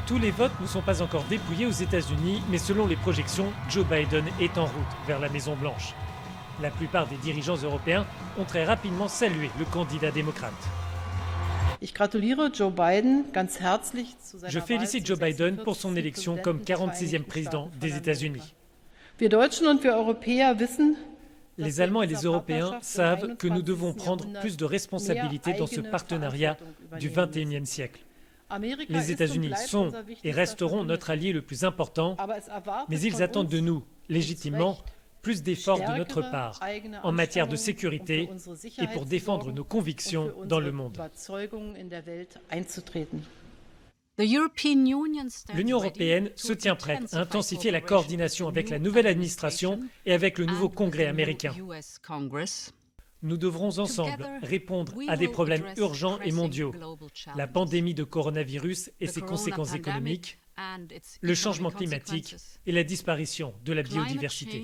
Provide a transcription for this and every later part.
Tous les votes ne sont pas encore dépouillés aux États-Unis, mais selon les projections, Joe Biden est en route vers la Maison-Blanche. La plupart des dirigeants européens ont très rapidement salué le candidat démocrate. Je félicite Joe Biden pour son élection comme 46e président des États-Unis. Les Allemands et les Européens savent que nous devons prendre plus de responsabilités dans ce partenariat du XXIe siècle. Les États-Unis sont et resteront notre allié le plus important, mais ils attendent de nous, légitimement, plus d'efforts de notre part en matière de sécurité et pour défendre nos convictions dans le monde. L'Union européenne se tient prête à intensifier la coordination avec la nouvelle administration et avec le nouveau Congrès américain. Nous devrons ensemble répondre à des problèmes urgents et mondiaux, la pandémie de coronavirus et ses conséquences économiques, le changement climatique et la disparition de la biodiversité.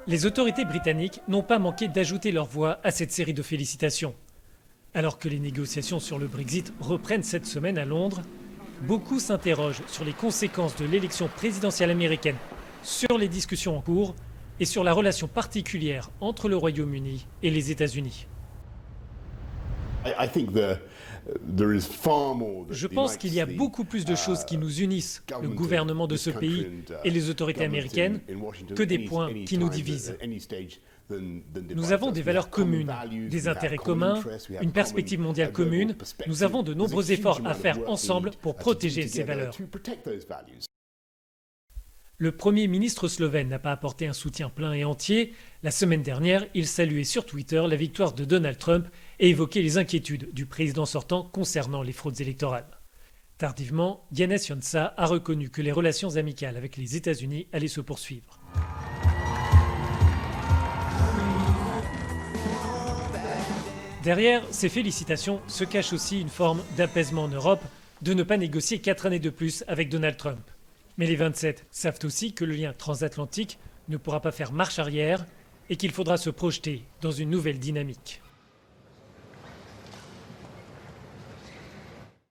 Les autorités britanniques n'ont pas manqué d'ajouter leur voix à cette série de félicitations. Alors que les négociations sur le Brexit reprennent cette semaine à Londres, beaucoup s'interrogent sur les conséquences de l'élection présidentielle américaine, sur les discussions en cours et sur la relation particulière entre le Royaume-Uni et les États-Unis. Je pense qu'il y a beaucoup plus de choses qui nous unissent, le gouvernement de ce pays et les autorités américaines, que des points qui nous divisent. Nous avons des valeurs communes, des intérêts communs, une perspective mondiale commune. Nous avons de nombreux efforts à faire ensemble pour protéger ces valeurs. Le Premier ministre slovène n'a pas apporté un soutien plein et entier. La semaine dernière, il saluait sur Twitter la victoire de Donald Trump et évoquait les inquiétudes du président sortant concernant les fraudes électorales. Tardivement, Janez Janša a reconnu que les relations amicales avec les États-Unis allaient se poursuivre. Derrière ces félicitations se cache aussi une forme d'apaisement en Europe, de ne pas négocier 4 années de plus avec Donald Trump. Mais les 27 savent aussi que le lien transatlantique ne pourra pas faire marche arrière et qu'il faudra se projeter dans une nouvelle dynamique.